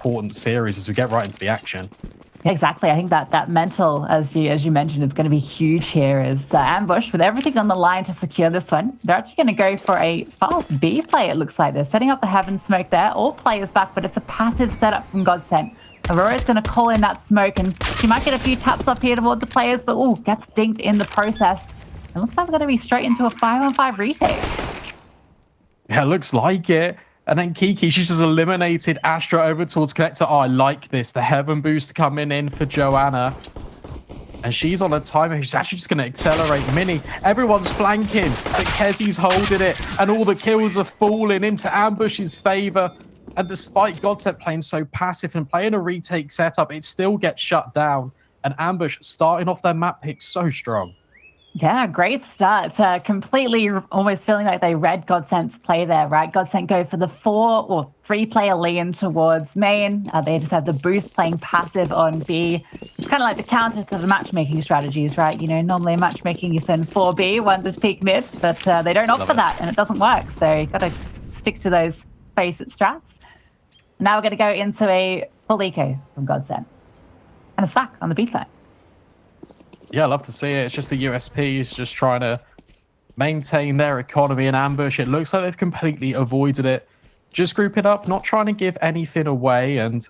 important series as we get right into the action. Exactly. I think that mental, as you mentioned, is going to be huge here. As Ambush, with everything on the line to secure this one, they're actually going to go for a fast B play. It looks like they're setting up the heaven smoke there. All players back, but it's a passive setup from GODSENT. Aurora's going to call in that smoke, and she might get a few taps up here toward the players, but gets dinked in the process. It looks like we're going to be straight into a 5-on-5 retake. Yeah, it looks like it. And then Kiki, she's just eliminated Astra over towards Connector. Oh, I like this. The Heaven boost coming in for Joanna. And she's on a timer. She's actually just going to accelerate Mini. Everyone's flanking, but Kezi's holding it. And all the kills are falling into Ambush's favor. And despite GODSENT playing so passive and playing a retake setup, it still gets shut down. And Ambush starting off their map pick so strong. Yeah, great start. Completely almost feeling like they read GODSENT's play there, right? GODSENT go for the 4 or 3-player lean towards main. They just have the boost playing passive on B. It's kind of like the counter to the matchmaking strategies, right? You know, normally matchmaking you send 4B, 1 to peak mid, but they don't opt for that and it doesn't work. So you've got to stick to those basic strats. Now we're going to go into a full eco from GODSENT and a stack on the B side. Yeah, I love to see it. It's just the USPs just trying to maintain their economy in Ambush. It looks like they've completely avoided it. Just grouping up, not trying to give anything away and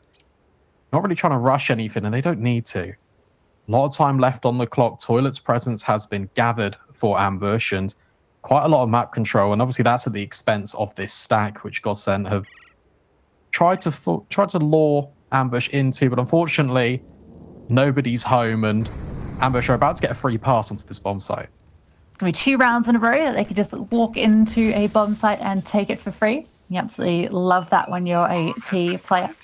not really trying to rush anything, and they don't need to. A lot of time left on the clock. Toilet's presence has been gathered for Ambush and quite a lot of map control, and obviously that's at the expense of this stack, which GODSENT have tried to lure Ambush into, but unfortunately, nobody's home, and Ambush are about to get a free pass onto this bomb site. It's going to be 2 rounds in a row that they could just walk into a bomb site and take it for free. You absolutely love that when you're a T player.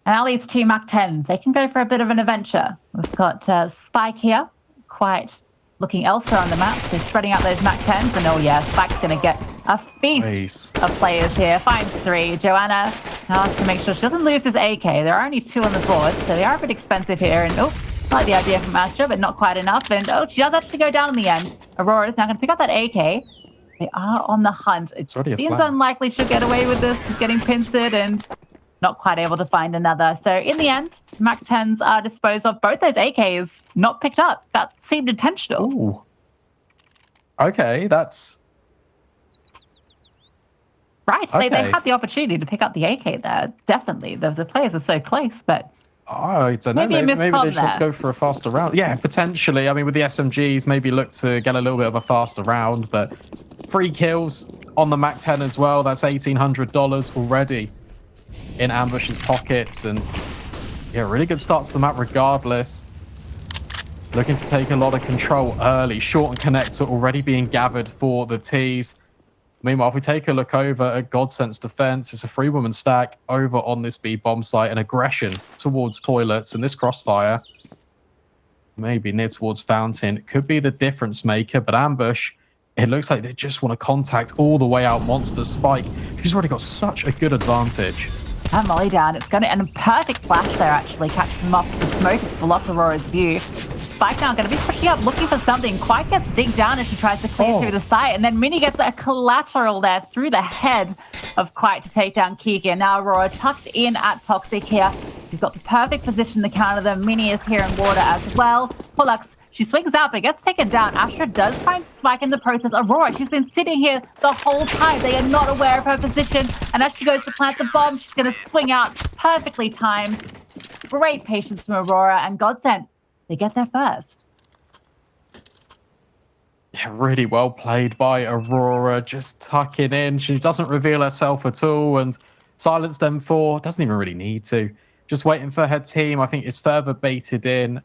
And that leads to MAC-10s. They can go for a bit of an adventure. We've got Spike here, quite looking elsewhere on the map, so spreading out those MAC-10s. And Spike's going to get a feast of players here. Finds 3. Joanna now has to make sure she doesn't lose this AK. There are only 2 on the board, so they are a bit expensive here. And I like the idea from Astra, but not quite enough. And she does actually go down in the end. Aurora's now going to pick up that AK. They are on the hunt. It seems unlikely she'll get away with this. She's getting pincered and not quite able to find another. So in the end, MAC-10s are disposed of. Both those AKs not picked up. That seemed intentional. Ooh. Okay, that's... Right, okay. They had the opportunity to pick up the AK there. Definitely. The players are so close, but... I don't know. Maybe they just want to go for a faster round. Yeah, potentially. I mean, with the SMGs, maybe look to get a little bit of a faster round, but 3 kills on the MAC-10 as well. That's $1,800 already in Ambush's pockets. And yeah, really good start to the map regardless. Looking to take a lot of control early. Short and connector already being gathered for the Ts. Meanwhile, if we take a look over at GODSENT's defense, it's a 3-woman stack over on this B bomb site, and aggression towards toilets, and this crossfire, maybe near towards Fountain, could be the difference maker, but Ambush, it looks like they just want to contact all the way out Monster Spike. She's already got such a good advantage. And Molly down, it's going to, and a perfect flash there actually, catches them off. The smoke has blocked Aurora's view. Spike now going to be pushing up, looking for something. Quite gets digged down as she tries to clear through the site. And then Mini gets a collateral there through the head of Quite to take down Kiki. And now Aurora tucked in at Toxic here. She's got the perfect position to counter them. Mini is here in water as well. Pollux, she swings out, but gets taken down. Astra does find Spike in the process. Aurora, she's been sitting here the whole time. They are not aware of her position. And as she goes to plant the bomb, she's going to swing out perfectly timed. Great patience from Aurora, and GODSENT, they get there first. Yeah, really well played by Aurora, just tucking in. She doesn't reveal herself at all, and silence them 4. Doesn't even really need to. Just waiting for her team. I think it's further baited in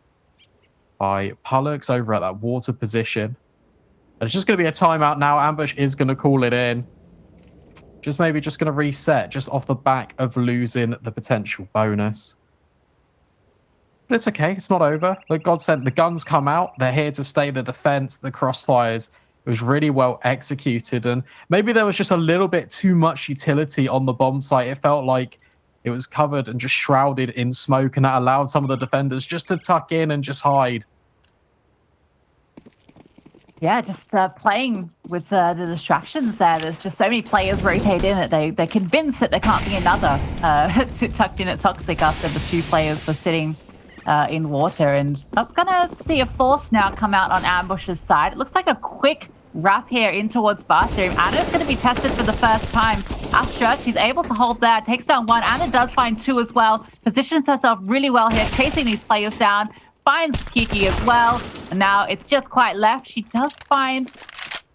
by Pollux over at that water position. And it's just going to be a timeout now. Ambush is going to call it in. Maybe just going to reset just off the back of losing the potential bonus. But it's okay. It's not over. Like GODSENT, the guns come out. They're here to stay the defense, the crossfires. It was really well executed. And maybe there was just a little bit too much utility on the bomb site. It felt like it was covered and just shrouded in smoke, and that allowed some of the defenders just to tuck in and just hide. Yeah, just playing with the distractions there. There's just so many players rotate in that they're convinced that there can't be another tucked in at Toxic after the 2 players were sitting in water. And that's going to see a force now come out on Ambush's side. It looks like a quick wrap here in towards Bathroom. Anna's going to be tested for the first time. Astra, she's able to hold there, takes down 1. Anna does find 2 as well. Positions herself really well here, chasing these players down. Finds Kiki as well. And now it's just quite left. She does find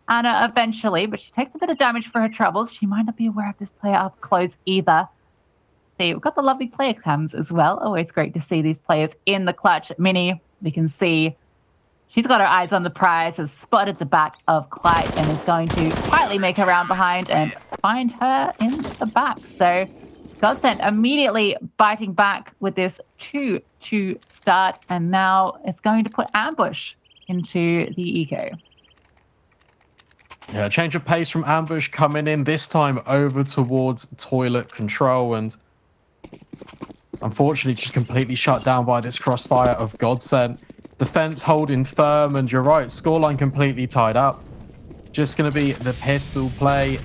Anna eventually, but she takes a bit of damage for her troubles. She might not be aware of this player up close either. See, we've got the lovely player cams as well. Always great to see these players in the clutch. Mini, we can see she's got her eyes on the prize, has spotted the back of Clyde and is going to quietly make her round behind and find her in the back. So GODSENT immediately biting back with this 2-2 start, and now it's going to put Ambush into the eco. Yeah, change of pace from Ambush coming in, this time over towards Toilet Control, and unfortunately just completely shut down by this crossfire of GODSENT. Defense holding firm, and you're right, scoreline completely tied up. Just going to be the pistol play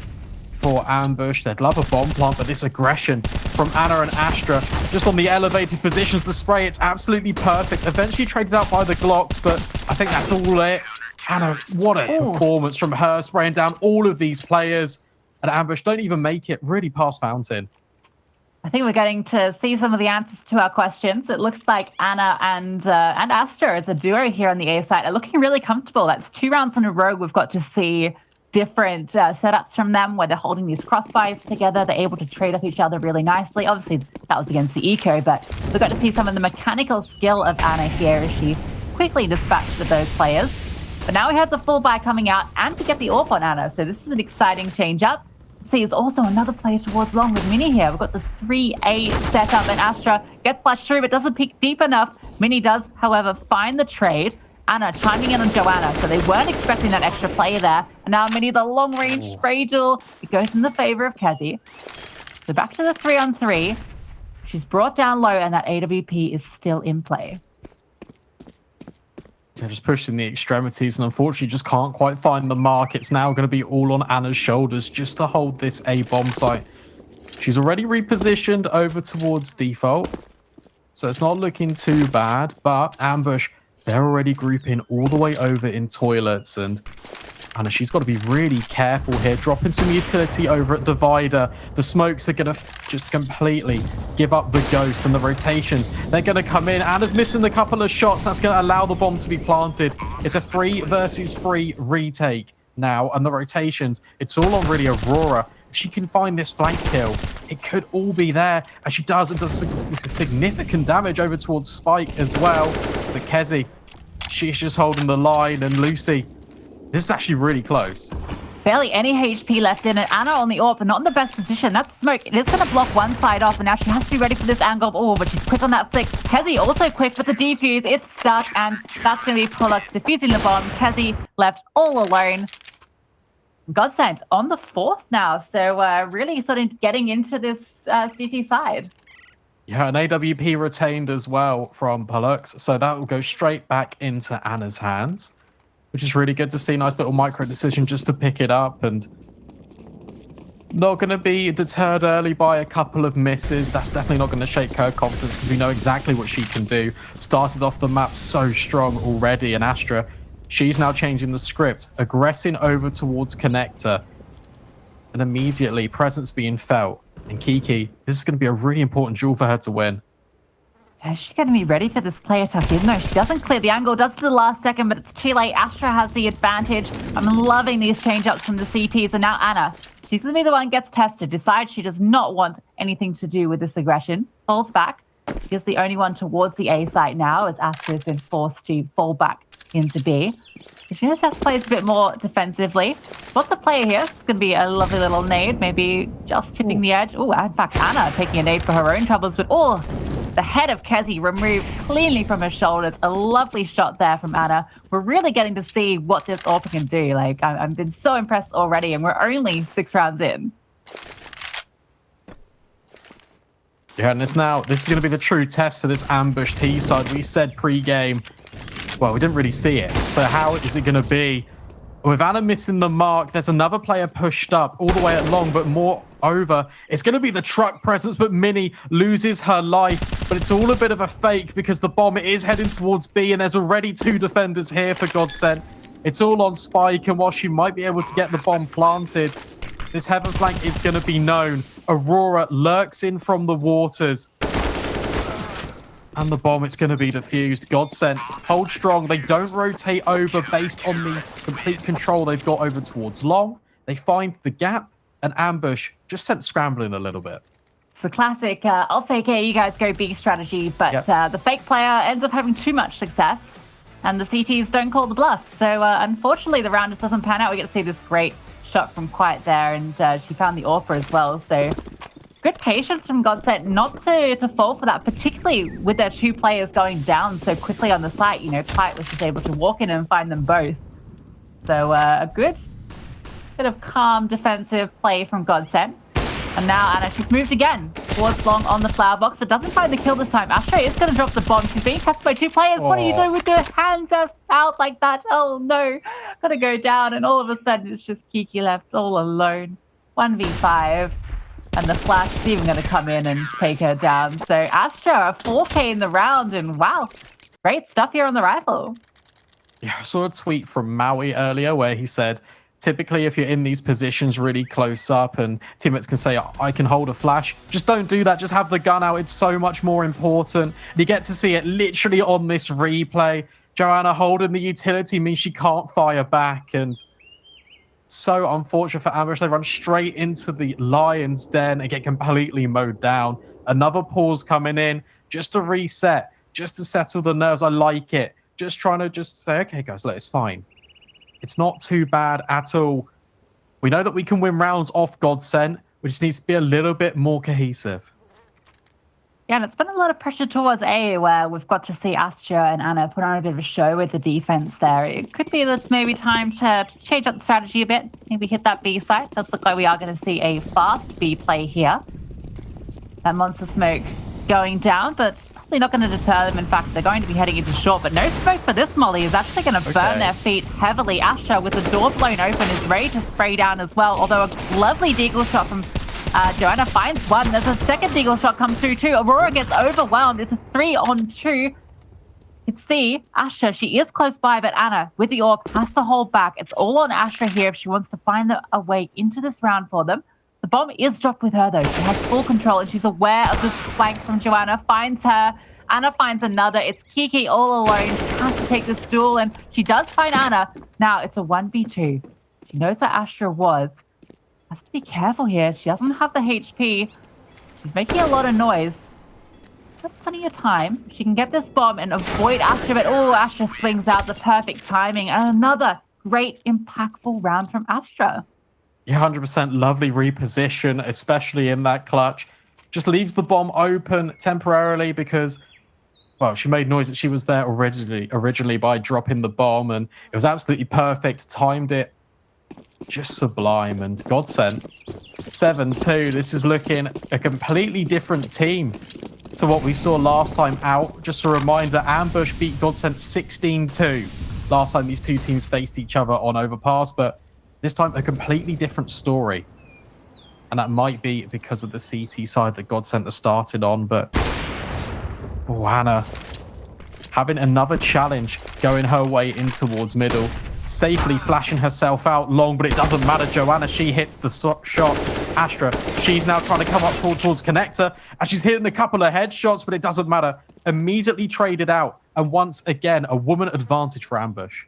for Ambush. They'd love a bomb plant, but this aggression from Anna and Astra just on the elevated positions, the spray, it's absolutely perfect. Eventually traded out by the Glocks, but I think that's all it. Anna, what a performance from her, spraying down all of these players, and Ambush don't even make it really past Fountain. I think we're getting to see some of the answers to our questions. It looks like Anna and Astra as a duo here on the A side are looking really comfortable. That's 2 rounds in a row we've got to see different setups from them where they're holding these crossfires together. They're able to trade off each other really nicely. Obviously, that was against the eco, but we've got to see some of the mechanical skill of Anna here as she quickly dispatched with those players. But now we have the full buy coming out and to get the AWP on Anna, so this is an exciting change-up. See, there's also another player towards long with Mini here. We've got the 3A setup, and Astra gets flashed through, but doesn't peek deep enough. Mini does, however, find the trade. Anna chiming in on Joanna, so they weren't expecting that extra player there. And now Mini, the long-range spray duel, it goes in the favor of Kezi. So back to the 3-on-3. She's brought down low, and that AWP is still in play. Yeah, just pushing the extremities, and unfortunately just can't quite find the mark. It's now going to be all on Anna's shoulders just to hold this A bomb site. She's already repositioned over towards default, so it's not looking too bad, but Ambush, they're already grouping all the way over in toilets, and Anna, she's got to be really careful here, dropping some utility over at Divider. The smokes are going to just completely give up the ghost, and the rotations, they're going to come in. Anna's missing a couple of shots. That's going to allow the bomb to be planted. It's a 3 versus 3 retake now, and the rotations, it's all on really Aurora. If she can find this flank kill, it could all be there, and she does. It does significant damage over towards Spike as well. But Kezi, she's just holding the line, and Lucy, this is actually really close. Barely any HP left in it. Anna on the AWP, but not in the best position. That smoke, it is going to block one side off, and now she has to be ready for this angle. Oh, but she's quick on that flick. Kezi also quick with the defuse. It's stuck, and that's going to be Pollux defusing the bomb. Kezi left all alone. GODSENT on the 4th now, so really sort of getting into this CT side. Yeah, an AWP retained as well from Pollux, so that will go straight back into Anna's hands, which is really good to see. Nice little micro decision just to pick it up, and not going to be deterred early by a couple of misses. That's definitely not going to shake her confidence because we know exactly what she can do. Started off the map so strong already, and Astra, she's now changing the script, aggressing over towards Connector, and immediately presence being felt. And Kiki, this is going to be a really important duel for her to win. Is she going to be ready for this player tuck in? No, she doesn't clear the angle, does to the last second, but it's too late. Astra has the advantage. I'm loving these change-ups from the CTs, and now Anna, she's going to be the one who gets tested, decides she does not want anything to do with this aggression, falls back. She is the only one towards the A site now, as Astra has been forced to fall back into B. She's going to just play a bit more defensively. What's a player here? It's going to be a lovely little nade, maybe just tipping the edge. Oh, in fact, Anna taking a nade for her own troubles, but the head of Kezi removed cleanly from her shoulders. A lovely shot there from Anna. We're really getting to see what this AWP can do. Like, I've been so impressed already, and we're only 6 rounds in. Yeah, and this is going to be the true test for this Ambush T side. We said pre-game, well, we didn't really see it. So how is it going to be? With Anna missing the mark, there's another player pushed up all the way at long, but more over. It's going to be the truck presence, but Minnie loses her life. But it's all a bit of a fake because the bomb is heading towards B, and there's already 2 defenders here for GODSENT. It's all on Spike, and while she might be able to get the bomb planted, this heaven flank is going to be known. Aurora lurks in from the waters. And the bomb, it's going to be defused. GODSENT hold strong. They don't rotate over based on the complete control they've got over towards long. They find the gap and ambush, just sent scrambling a little bit. It's the classic, I'll fake A, you guys go B strategy, but the fake player ends up having too much success, and the CTs don't call the bluff. So unfortunately, the round just doesn't pan out. We get to see this great shot from Quiet there, and she found the AWP as well. So good patience from GODSENT not to fall for that, particularly with their 2 players going down so quickly on the site. You know, Quiet was just able to walk in and find them both. So a good bit of calm defensive play from GODSENT. And now Anna, she's moved again towards long on the flower box, but doesn't find the kill this time. Astra is going to drop the bomb. She's being pressed by 2 players. What are you doing with your hands out like that? Oh no, gotta go down. And all of a sudden it's just Kiki left all alone. 1v5. And the flash is even going to come in and take her down. So Astra, a 4K in the round, and wow, great stuff here on the rifle. Yeah, I saw a tweet from Maui earlier where he said, typically if you're in these positions really close up and teammates can say, I can hold a flash, just don't do that. Just have the gun out. It's so much more important. And you get to see it literally on this replay. Joanna holding the utility means she can't fire back, and so unfortunate for Ambush. They run straight into the Lion's Den and get completely mowed down. Another pause coming in just to reset, just to settle the nerves. I like it. Just trying to just say, okay, guys, look, it's fine. It's not too bad at all. We know that we can win rounds off GODSENT. We just need to be a little bit more cohesive. Yeah, and it's been a lot of pressure towards A, where we've got to see Astra and Anna put on a bit of a show with the defense there. It could be that it's maybe time to change up the strategy a bit. Maybe hit that B site. Does look like we are going to see a fast B play here. That monster smoke going down, but probably not going to deter them. In fact, they're going to be heading into short, but no smoke for this molly is actually going to burn their feet heavily. Astra, with the door blown open, is ready to spray down as well, although a lovely deagle shot from Joanna finds one. There's a second deagle shot comes through too. Aurora gets overwhelmed. It's a 3-on-2. You can see Astra, she is close by, but Anna, with the AWP, has to hold back. It's all on Astra here if she wants to find a way into this round for them. The bomb is dropped with her, though. She has full control, and she's aware of this flank from Joanna. Finds her. Anna finds another. It's Kiki all alone. She has to take this duel, and she does find Anna. Now, it's a 1v2. She knows where Astra was. Has to be careful here. She doesn't have the HP. She's making a lot of noise. There's plenty of time. She can get this bomb and avoid Astra, but oh, Astra swings out, the perfect timing. And another great, impactful round from Astra. Yeah, 100% lovely reposition, especially in that clutch. Just leaves the bomb open temporarily because, well, she made noise that she was there originally by dropping the bomb, and it was absolutely perfect. Timed it just sublime. And GODSENT 7-2. This is looking a completely different team to what we saw last time out. Just a reminder, Ambush beat GODSENT 16-2 last time these two teams faced each other on Overpass, but this time a completely different story. And that might be because of the CT side that GODSENT has started on, but Anna having another challenge going her way in towards middle, safely flashing herself out long, but it doesn't matter. Joanna, she hits the shot. Astra, she's now trying to come up towards connector, and she's hitting a couple of headshots, but it doesn't matter. Immediately traded out, and once again, a woman advantage for Ambush.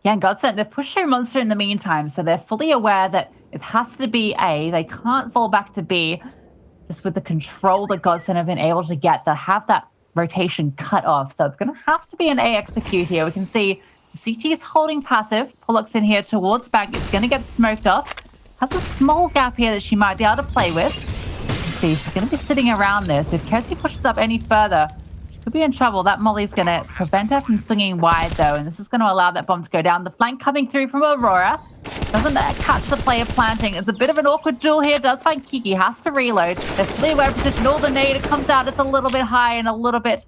Yeah, and GODSENT, they've pushed their monster in the meantime, so they're fully aware that it has to be A. They can't fall back to B. Just with the control that GODSENT have been able to get, they'll have that rotation cut off. So it's going to have to be an A execute here. We can see CT is holding passive. Pollock's in here towards bank. It's going to get smoked off. Has a small gap here that she might be able to play with. Let's see, she's going to be sitting around this. If Kirsty pushes up any further, she could be in trouble. That molly's going to prevent her from swinging wide, though, and this is going to allow that bomb to go down. The flank coming through from Aurora doesn't catch the player planting. It's a bit of an awkward duel here. Does find Kiki, has to reload. They're fully aware position. All the nade, it comes out. It's a little bit high and a little bit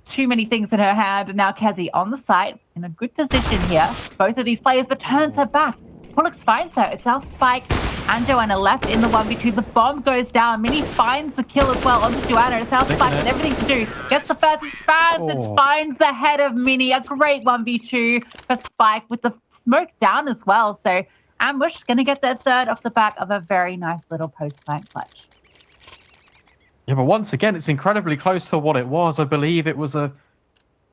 too many things in her hand. And now Kezi on the side in a good position here. Both of these players, but turns her back. Pollux finds her. It's now Spike and Joanna left in the 1v2. The bomb goes down. Mini finds the kill as well onto Joanna. It's now Spike with everything to do. Gets the first and spams and finds the head of Mini. A great 1v2 for Spike with the smoke down as well. So Ambush is going to get their third off the back of a very nice little post-plant clutch. Yeah, but once again, it's incredibly close to what it was. I believe it was a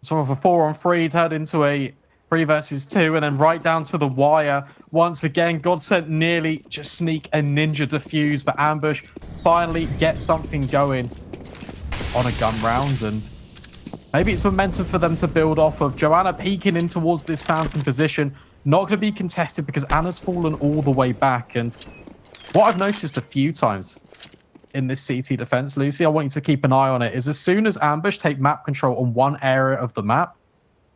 sort of a 4-on-3 turned into a 3 versus 2, and then right down to the wire. Once again, GODSENT nearly just sneak a ninja defuse, but Ambush finally gets something going on a gun round, and maybe it's momentum for them to build off of. Joanna peeking in towards this fountain position. Not going to be contested because Anna's fallen all the way back, and what I've noticed a few times in this CT defense, Lucy, I want you to keep an eye on it, is as soon as Ambush take map control on one area of the map,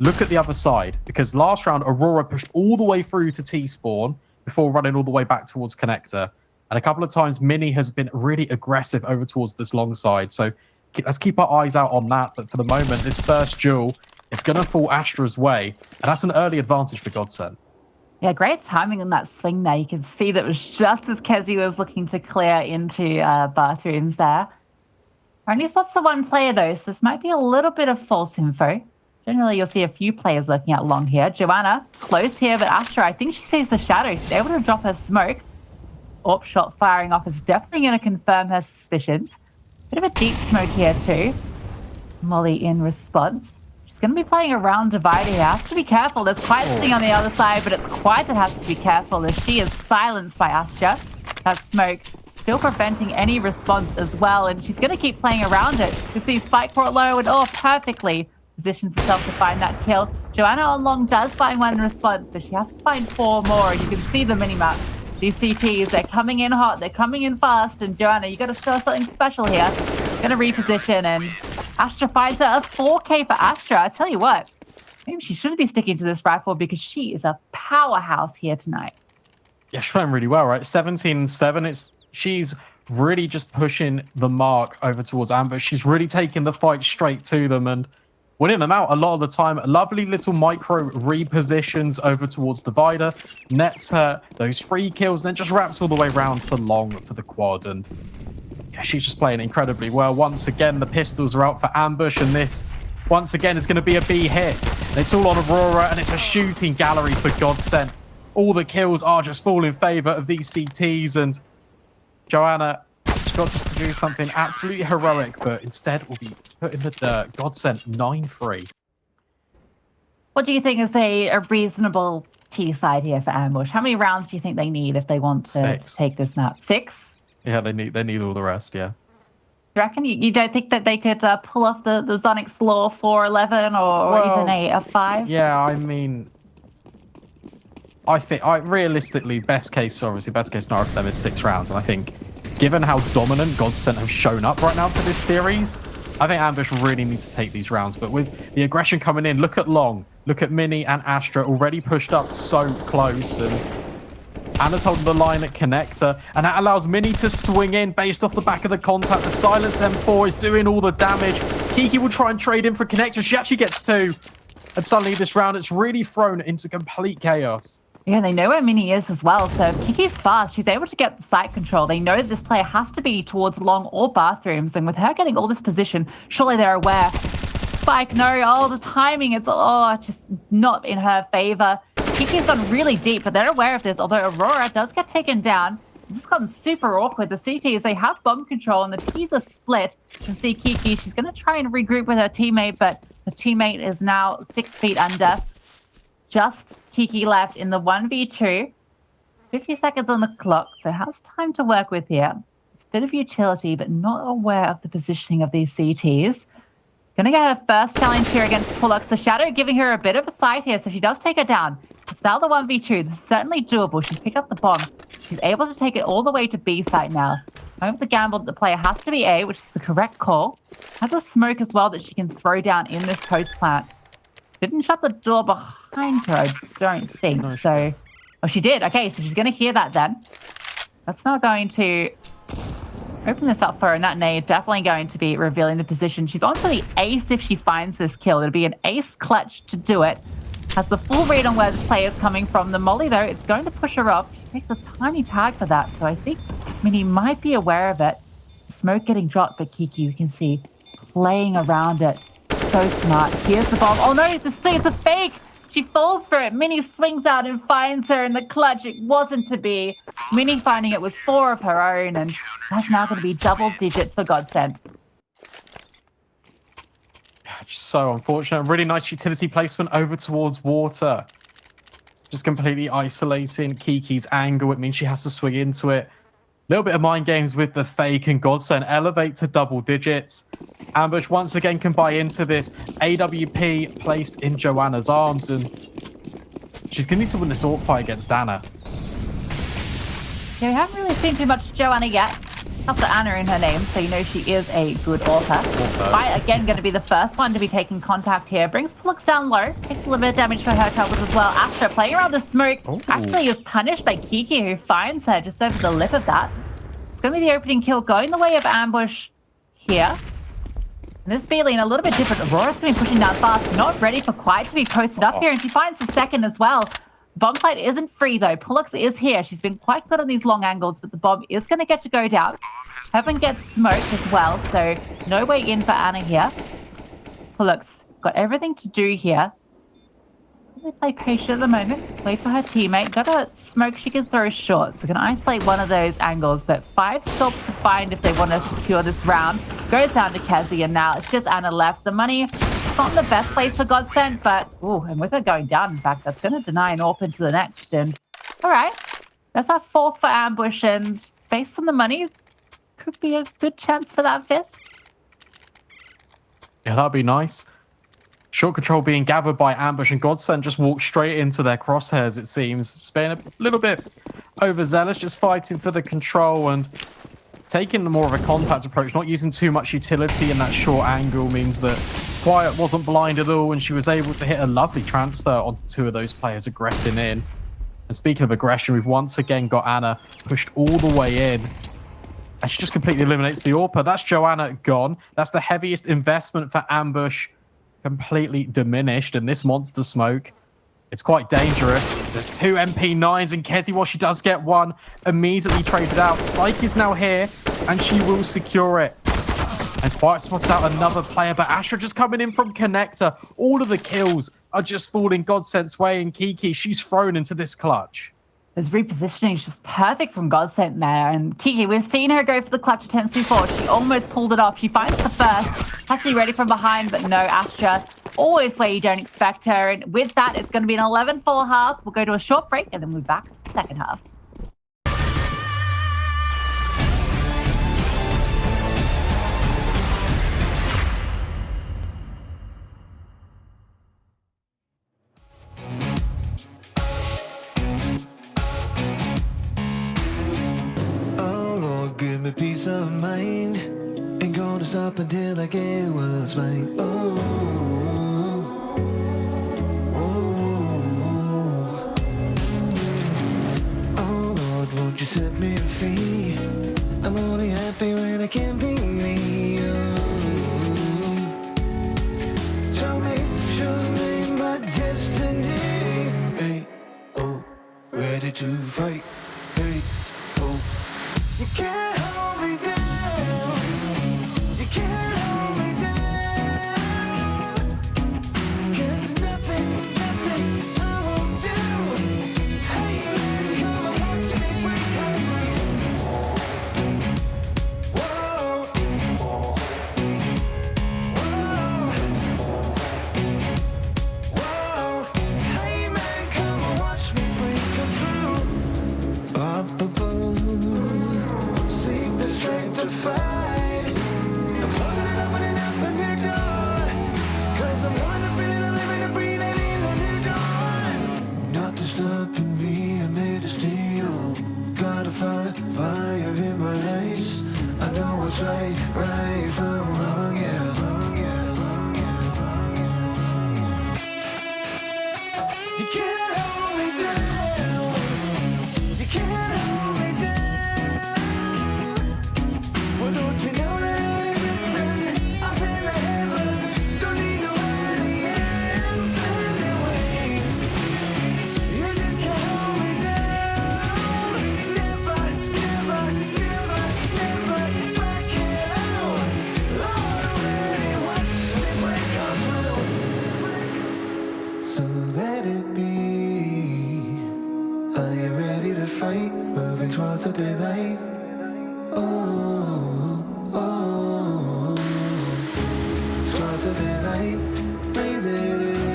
look at the other side, because last round, Aurora pushed all the way through to T-spawn before running all the way back towards Connector. And a couple of times, Mini has been really aggressive over towards this long side. So let's keep our eyes out on that. But for the moment, this first duel is going to fall Astra's way. And that's an early advantage for GODSENT. Yeah, great timing on that swing there. You can see that it was just as Kezi was looking to clear into bathrooms there. Only spots to one player, though, so this might be a little bit of false info. Generally, you'll see a few players lurking out long here. Joanna, close here, but Astra, I think she sees the shadow. She's able to drop her smoke. Orb shot firing off is definitely going to confirm her suspicions. Bit of a deep smoke here, too. Molly in response. She's going to be playing around divider here. Has to be careful. There's Quiet sitting on the other side, but it's Quiet that has to be careful as she is silenced by Astra. That smoke still preventing any response as well, and she's going to keep playing around it. You see Spike brought low and perfectly positions herself to find that kill. Joanna on long does find one in response, but she has to find 4 more. You can see the minimap. These CTs, they're coming in hot, they're coming in fast, and Joanna, you got to show something special here. Gonna reposition, and Astra finds her a 4K for Astra. I tell you what, maybe she should be sticking to this rifle because she is a powerhouse here tonight. Yeah, she's playing really well, right? 17-7. She's really just pushing the mark over towards Amber. She's really taking the fight straight to them and winning them out a lot of the time. Lovely little micro repositions over towards Divider. Nets her those 3 kills, then just wraps all the way around for long for the quad. And yeah, she's just playing incredibly well. Once again, the pistols are out for Ambush, and this, once again, is going to be a B hit. It's all on Aurora, and it's a shooting gallery for GODSENT. All the kills are just fall in favor of these CTs, and Joanna got to produce something absolutely heroic, but instead will be put in the dirt. GODSENT 9-3. What do you think is a reasonable T side here for Ambush? How many rounds do you think they need if they want to take this map? 6? Yeah, they need all the rest, yeah. You reckon? You don't think that they could pull off the Zonix Law 4-11 or even a 5? Yeah, I mean, I think realistically, best case scenario for them is 6 rounds, and I think given how dominant GODSENT have shown up right now to this series, I think Ambush really need to take these rounds. But with the aggression coming in, look at Long, look at Mini and Astra already pushed up so close, and Anna's holding the line at Connector, and that allows Mini to swing in based off the back of the contact. The silenced M4 is doing all the damage. Kiki will try and trade in for Connector. She actually gets 2. And suddenly this round, it's really thrown into complete chaos. Yeah, they know where Mini is as well. So if Kiki's fast, she's able to get the site control. They know that this player has to be towards long or bathrooms. And with her getting all this position, surely they're aware. Spike, no, the timing, it's just not in her favor. Kiki's gone really deep, but they're aware of this. Although Aurora does get taken down. This has gotten super awkward. The CTs, they have bomb control, and the T's are split. You can see Kiki, she's going to try and regroup with her teammate, but the teammate is now 6 feet under. Just Kiki left in the 1v2. 50 seconds on the clock, so has time to work with here. It's a bit of utility, but not aware of the positioning of these CTs. Gonna get her first challenge here against Pollux. The Shadow giving her a bit of a sight here, so she does take her down. It's now the 1v2. This is certainly doable. She's picked up the bomb. She's able to take it all the way to B site now. Over the gamble that the player has to be A, which is the correct call. Has a smoke as well that she can throw down in this post plant. Didn't shut the door behind her, I don't think. No, so, she did. Okay, so she's going to hear that then. That's not going to open this up for her, and that nade definitely going to be revealing the position. She's on for the ace if she finds this kill. It'll be an ace clutch to do it. Has the full read on where this player is coming from. The molly, though, it's going to push her off. She takes a tiny tag for that, so I think Mini might be aware of it. Smoke getting dropped, but Kiki, you can see, playing around it. So smart. Here's the bomb. Oh no, it's a fake! She falls for it. Mini swings out and finds her in the clutch. It wasn't to be. Mini finding it with 4 of her own, and that's now going to be double digits for GODSENT. Just so unfortunate. Really nice utility placement over towards water. Just completely isolating Kiki's angle. It means she has to swing into it. A little bit of mind games with the fake, and GODSENT elevate to double digits. Ambush once again can buy into this. AWP placed in Joanna's arms, and she's going to need to win this AWP fight against Anna. Yeah, we haven't really seen too much Joanna yet. Has got Anna in her name, so you know she is a good AWPer. Fight again going to be the first one to be taking contact here. Brings Pollux down low. Takes a little bit of damage for her troubles as well. Astra playing around the smoke. Ooh. Actually is punished by Kiki, who finds her just over the lip of that. It's going to be the opening kill going the way of Ambush here. And this B-lane a little bit different. Aurora's going to be pushing down fast. Not ready for Quiet to be posted up here. And she finds the second as well. Bomb site isn't free, though. Pollux is here. She's been quite good on these long angles, but the bomb is going to get to go down. Heaven gets smoked as well, so no way in for Anna here. Pollux got everything to do here. Going to play patient at the moment. Wait for her teammate. Got a smoke she can throw short, so can isolate one of those angles, but 5 scopes to find if they want to secure this round. Goes down to Kezi, and now it's just Anna left. The money... It's not the best place for GODSENT, but and with her going down, in fact, that's going to deny an AWP into the next. And all right, that's our 4th for Ambush, and based on the money, could be a good chance for that 5th. Yeah, that'd be nice. Short control being gathered by Ambush, and GODSENT just walked straight into their crosshairs, it seems. It's been a little bit overzealous, just fighting for the control and taking more of a contact approach, not using too much utility in that short angle means that Quiet wasn't blind at all, and she was able to hit a lovely transfer onto 2 of those players aggressing in. And speaking of aggression, we've once again got Anna pushed all the way in. And she just completely eliminates the AWPer. That's Joanna gone. That's the heaviest investment for Ambush completely diminished. And this monster smoke, it's quite dangerous. There's 2 MP9s, and Kezi, while she does get one, immediately traded out. Spike is now here, and she will secure it. And Quiet spotted out another player, but Astra just coming in from Connector. All of the kills are just falling GODSENT's way, and Kiki, she's thrown into this clutch. This repositioning is just perfect from GODSENT there. And Kiki, we've seen her go for the clutch attempts before. She almost pulled it off. She finds the first. Has to be ready from behind, but no, Astra always where you don't expect her. And with that, it's going to be an 11-4 half. We'll go to a short break and then move back to the second half. Give me peace of mind. Ain't gonna stop until I get what's mine. Oh, oh, oh, Lord, won't you set me free? I'm only happy when I can be me. Oh, show me my destiny. Hey, oh, ready to fight. Hey, oh, you can't hold me down. You can't hold me down. 'Cause nothing I won't do. Hey, man, come and watch me break up. Whoa, whoa, whoa. Hey, man, come and watch me break up through. light, breathe it in.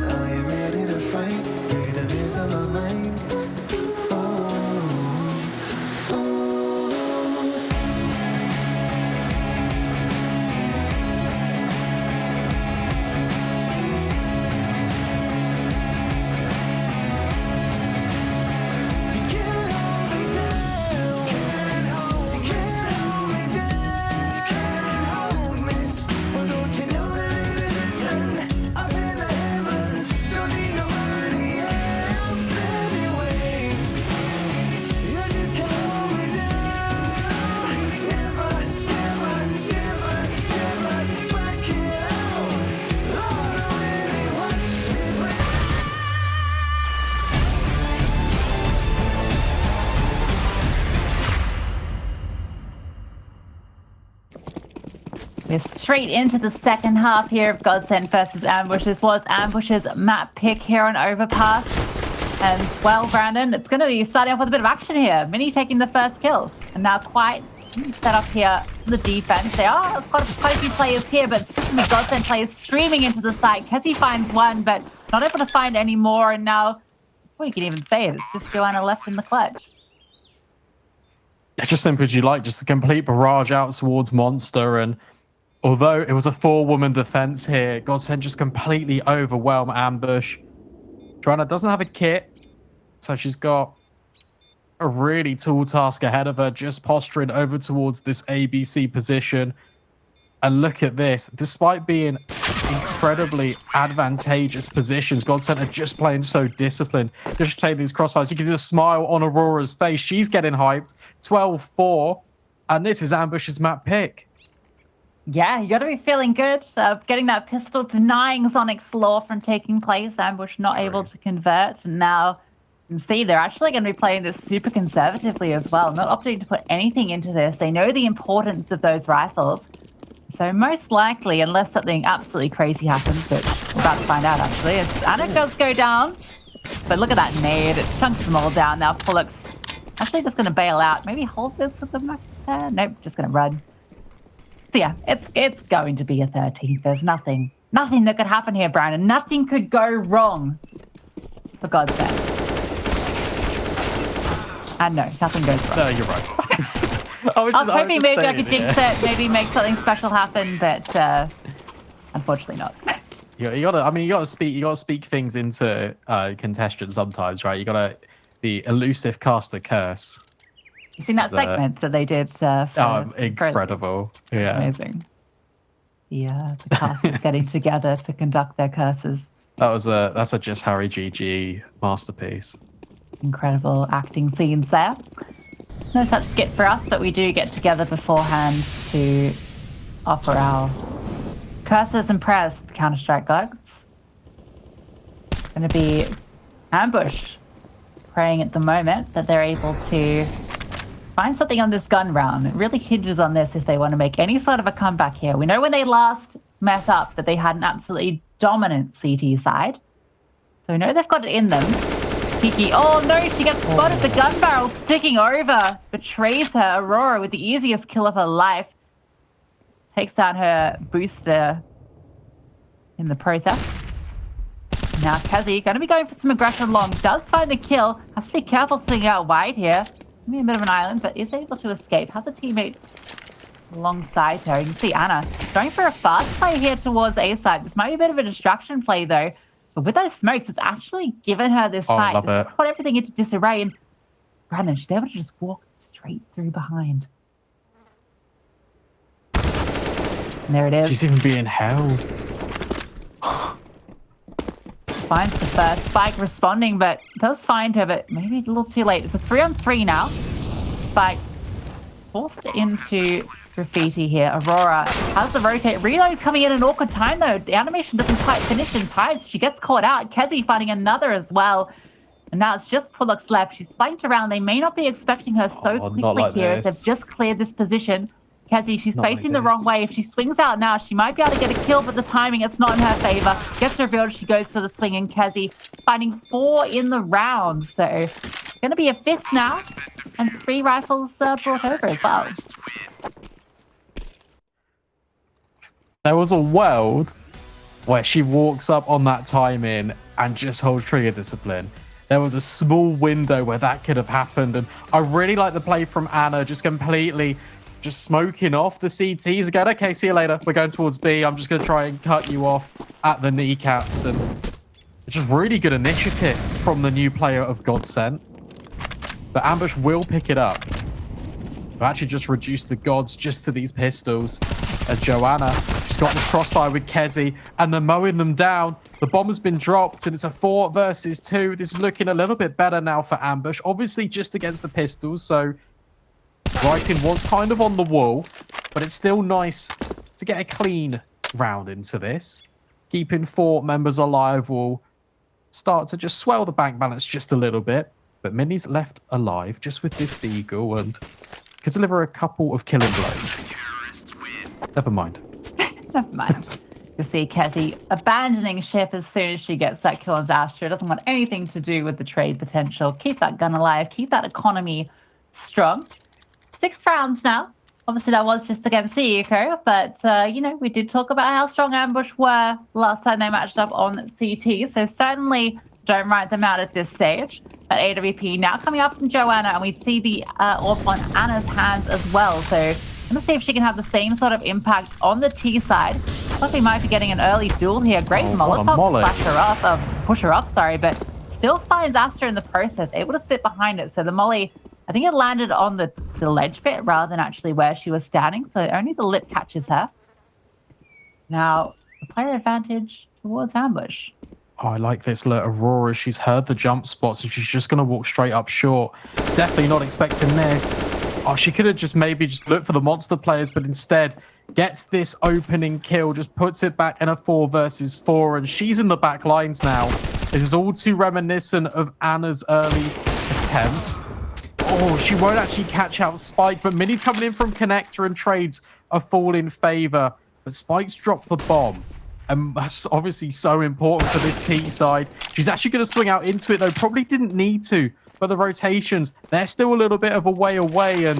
Are you ready to fight? Freedom is on my mind. Oh, oh. You can't hold me down. You can't hold me down. You can't hold me. Well, don't you know that it is written up in the heavens? Don't need nobody else anyways. You just can't hold me down. Never, never, never, never back it out. Lord, I really watch me play. We're straight into the second half here of GODSENT versus Ambush. This was Ambush's map pick here on Overpass. And, well, Brandon, it's going to be starting off with a bit of action here. Mini taking the first kill. And now quite set up here for the defense. They are quite a few players here, but it's just the GODSENT players streaming into the site. Kessie finds one, but not able to find any more. And now, before you can even say it, it's just Joanna left in the clutch. Yeah, just simple as you like, just a complete barrage out towards Monster. And although it was a 4-woman defense here, GODSENT just completely overwhelmed Ambush. Joanna doesn't have a kit, so she's got a really tall task ahead of her, just posturing over towards this ABC position. And look at this. Despite being incredibly advantageous positions, GODSENT are just playing so disciplined. Just take these crossfires. You can see the smile on Aurora's face. She's getting hyped. 12-4. And this is Ambush's map pick. Yeah, you got to be feeling good. Getting that pistol, denying Sonic's Law from taking place. Ambush not able to convert. And now you can see they're actually going to be playing this super conservatively as well. Not opting to put anything into this. They know the importance of those rifles. So most likely, unless something absolutely crazy happens, which we're about to find out actually, Anna does go down. But look at that nade. It chunks them all down. Now Pullux actually just going to bail out. Maybe hold this with the Mac 10. Nope, just going to run. So yeah, it's going to be a 13th. There's nothing that could happen here, Brandon. Nothing could go wrong, for God's sake. And no, nothing goes wrong. No, you're right. I was hoping maybe I could jinx it, maybe make something special happen, but unfortunately not. You gotta speak things into contestants sometimes, right? The elusive caster curse. You seen that segment that they did? For incredible! Yeah, amazing. The casters getting together to conduct their curses. That's a Just Harry GG masterpiece. Incredible acting scenes there. No such skit for us, but we do get together beforehand to offer our curses and prayers to the Counter-Strike gods. Going to be Ambush praying at the moment that they're able to find something on this gun round. It really hinges on this if they want to make any sort of a comeback here. We know when they last met up that they had an absolutely dominant CT side. So we know they've got it in them. Kiki, oh no, she gets spotted. The gun barrel sticking over. Betrays her. Aurora with the easiest kill of her life. Takes down her booster in the process. Now Kessie going to be going for some aggression long. Does find the kill. Has to be careful swinging out wide here. Maybe a bit of an island, but is able to escape. Has a teammate alongside her. You can see Anna going for a fast play here towards A side. This might be a bit of a distraction play though. But with those smokes, it's actually given her this fight. It's put everything into disarray. And Brandon, she's able to just walk straight through behind. And there it is. She's even being held. Finds the first Spike responding, but does find her, but maybe a little too late. It's a 3-on-3 now. Spike forced into graffiti here. Aurora has the rotate. Reload's coming in an awkward time though. The animation doesn't quite finish in time, so she gets caught out. Kessie finding another as well. And now it's just Pullux left. She's flanked around. They may not be expecting her so quickly here as they've just cleared this position. Kessie, she's facing the wrong way. If she swings out now, she might be able to get a kill, but the timing, it's not in her favor. Gets revealed, she goes for the swing, and Kessie finding 4 in the round. So going to be a 5th now, and 3 rifles brought over as well. There was a world where she walks up on that timing and just holds trigger discipline. There was a small window where that could have happened. And I really like the play from Anna, just completely just smoking off the CTs again. Okay, see you later. We're going towards B. I'm just going to try and cut you off at the kneecaps. And it's just really good initiative from the new player of GODSENT. But Ambush will pick it up. I've actually just reduced the gods just to these pistols. As Joanna, she's got this crossfire with Kezi, and they're mowing them down. The bomb has been dropped, and it's a 4 versus 2. This is looking a little bit better now for Ambush. Obviously, just against the pistols, so Writing was kind of on the wall, but it's still nice to get a clean round into this. Keeping 4 members alive will start to just swell the bank balance just a little bit, but Minnie's left alive just with this Deagle and could deliver a couple of killing blows. Never mind. Never mind. You see Kezi abandoning ship as soon as she gets that kill on Astra. Doesn't want anything to do with the trade potential. Keep that gun alive. Keep that economy strong. 6 rounds now. Obviously, that was just against the Eco, but, you know, we did talk about how strong Ambush were last time they matched up on CT, so certainly don't write them out at this stage. At AWP now coming up from Joanna, and we see the orb on Anna's hands as well, so let's see if she can have the same sort of impact on the T side. Looks like we might be getting an early duel here. Great Molotov flash her off, push her off, sorry, but still finds Astra in the process, able to sit behind it, so the Molly, I think it landed on the ledge bit rather than actually where she was standing, so only the lip catches her. Now, the player advantage towards Ambush. Oh, I like this. Look, Aurora, she's heard the jump spot, so she's just going to walk straight up short. Definitely not expecting this. Oh, she could have just maybe just looked for the monster players, but instead gets this opening kill, just puts it back in a 4 versus 4, and she's in the back lines now. This is all too reminiscent of Anna's early attempt. Oh, she won't actually catch out Spike, but Minnie's coming in from Connector and trades a fall in favor. But Spike's dropped the bomb, and that's obviously so important for this T side. She's actually going to swing out into it, though. Probably didn't need to, but the rotations, they're still a little bit of a way away, and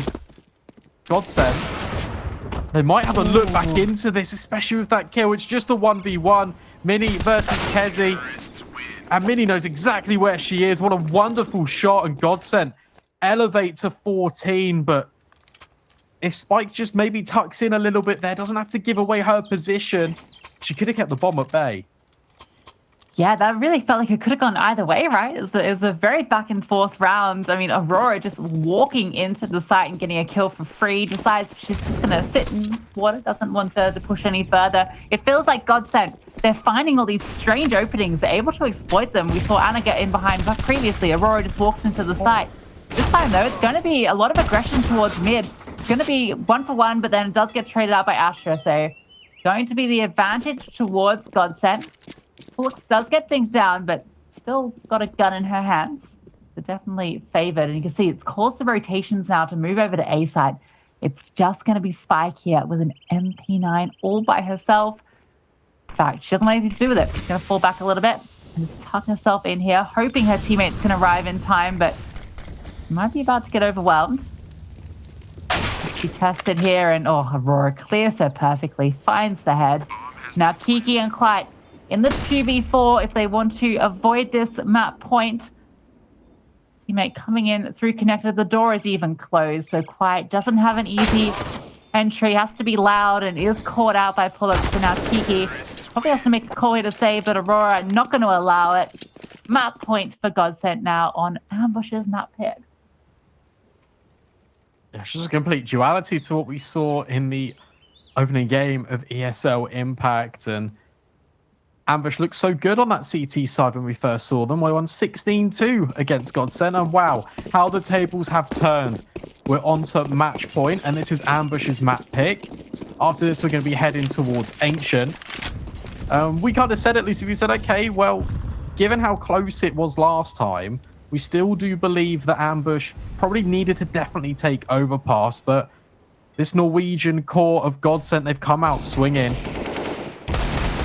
GODSENT, they might have a look back into this, especially with that kill. It's just a 1v1. Minnie versus Kezi, and Minnie knows exactly where she is. What a wonderful shot, and GODSENT elevate to 14, but if Spike just maybe tucks in a little bit there, doesn't have to give away her position, she could have kept the bomb at bay. Yeah, that really felt like it could have gone either way, right? It was a very back and forth round. I mean, Aurora just walking into the site and getting a kill for free, decides she's just going to sit in water, doesn't want to push any further. It feels like GODSENT, they're finding all these strange openings. They're able to exploit them. We saw Anna get in behind, but previously Aurora just walks into the site. This time, though, it's going to be a lot of aggression towards mid. It's going to be 1-for-1, but then it does get traded out by Astra, so going to be the advantage towards GODSENT. Lux does get things down, but still got a gun in her hands. They're definitely favored, and you can see it's caused the rotations now to move over to A side. It's just going to be Spike here with an MP9 all by herself. In fact, she doesn't want anything to do with it. She's going to fall back a little bit and just tuck herself in here, hoping her teammates can arrive in time, but might be about to get overwhelmed. She tested here, and Aurora clears her perfectly, finds the head. Now Kiki and Quiet in the 2v4 if they want to avoid this map point. Teammate coming in through connected. The door is even closed, so Quiet doesn't have an easy entry. Has to be loud and is caught out by pull-ups. So now Kiki probably has to make a call here to save, but Aurora not going to allow it. Map point for GODSENT now on Ambush's map pick. Yeah, it's just a complete duality to what we saw in the opening game of ESL Impact, and Ambush looked so good on that CT side when we first saw them. We won 16-2 against GODSENT, and wow, how the tables have turned. We're on to match point, and this is Ambush's map pick. After this, we're going to be heading towards Ancient. We kind of said, at least if you said, okay, well, given how close it was last time, we still do believe that Ambush probably needed to definitely take Overpass, but this Norwegian core of GODSENT, they've come out swinging.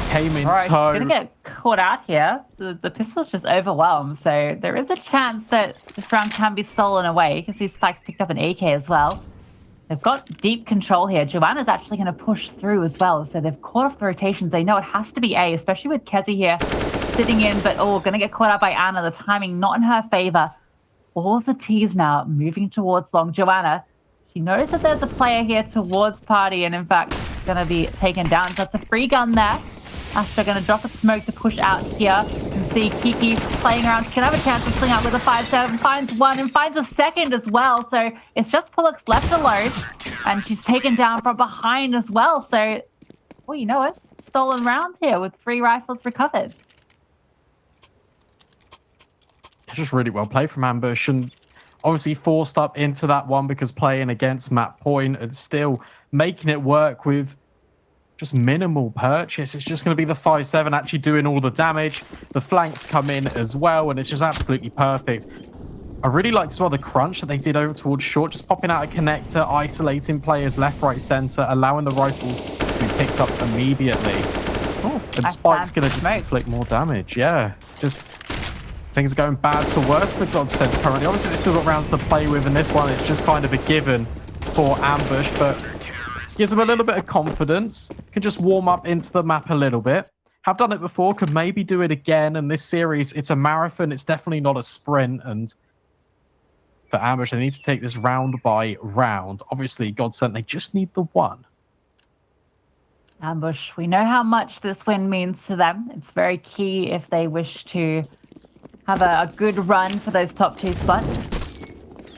Came in tow. Gonna get caught out here. The pistol's just overwhelmed, so there is a chance that this round can be stolen away. You can see Spike's picked up an AK as well. They've got deep control here. Joanna's actually going to push through as well. So they've caught off the rotations. They know it has to be A, especially with Kezi here sitting in, but going to get caught out by Anna. The timing not in her favor. All of the T's now moving towards long. Joanna, she knows that there's a player here towards party and in fact going to be taken down. So that's a free gun there. Astra going to drop a smoke to push out here. You can see Kiki playing around. She can have a chance to swing out with a 5-7. Finds one and finds a second as well. So it's just Pullux left alone. And she's taken down from behind as well. So, well, you know it. Stolen round here with 3 rifles recovered. Just really well played from Ambush. And obviously forced up into that one because playing against Map Point and still making it work with just minimal purchase. It's just going to be the 5-7 actually doing all the damage. The flanks come in as well, and it's just absolutely perfect. I really liked as well the crunch that they did over towards short, just popping out a connector, isolating players left, right, center, allowing the rifles to be picked up immediately. Oh, and Spike's going to just inflict more damage. Yeah, just things are going bad to worse for GODSENT currently. Obviously, they've still got rounds to play with, and this one it's just kind of a given for Ambush, but gives them a little bit of confidence. Can just warm up into the map a little bit. Have done it before, could maybe do it again. And this series, it's a marathon. It's definitely not a sprint. And for Ambush, they need to take this round by round. Obviously, GODSENT, they just need the one. Ambush, we know how much this win means to them. It's very key if they wish to have a good run for those top 2 spots.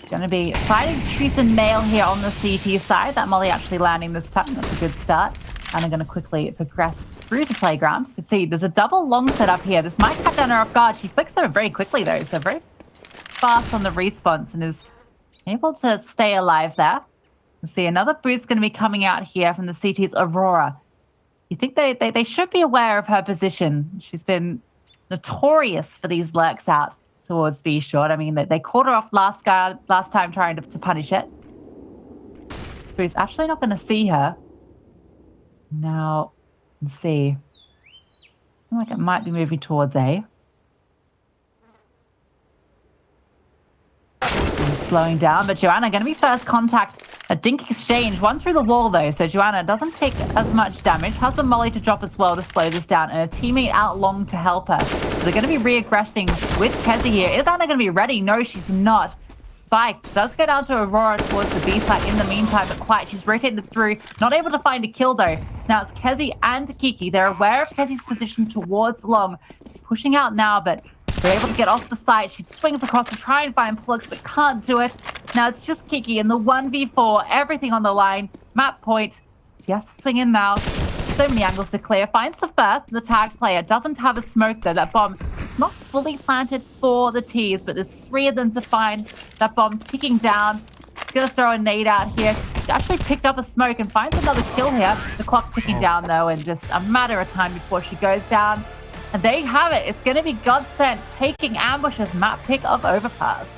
Going to be fighting tooth and nail here on the CT side. That molly actually landing this time. That's a good start. And they're going to quickly progress through to playground. You can see there's a double long setup here. This might catch Anna off guard. She flicks her very quickly though, so very fast on the response and is able to stay alive there. You see another boost going to be coming out here from the CT's Aurora. You think they should be aware of her position. She's been notorious for these lurks out towards B short. I mean, they caught her off last time trying to punish it. Spoo's actually not going to see her. Now, let's see. I feel like it might be moving towards A. And slowing down, but Joanna going to be first contact. A dink exchange, one through the wall though, so Joanna doesn't take as much damage. Has a molly to drop as well to slow this down, and a teammate out long to help her. So they're going to be re-aggressing with Kezi here. Is Anna going to be ready? No, she's not. Spike does go down to Aurora towards the B site in the meantime, but quiet. She's rotated through, not able to find a kill though. So now it's Kezi and Kiki. They're aware of Kezi's position towards long. She's pushing out now, but they're able to get off the site. She swings across to try and find Pullux, but can't do it. Now it's just Kiki in the 1v4. Everything on the line. Map point. She has to swing in now. So many angles to clear. Finds the first. The tag player doesn't have a smoke though. That bomb is not fully planted for the T's, but there's 3 of them to find. That bomb ticking down. She's going to throw a nade out here. She actually picked up a smoke and finds another kill here. The clock ticking down though, and just a matter of time before she goes down. And there you have it. It's going to be GODSENT taking Ambush's map pick of Overpass.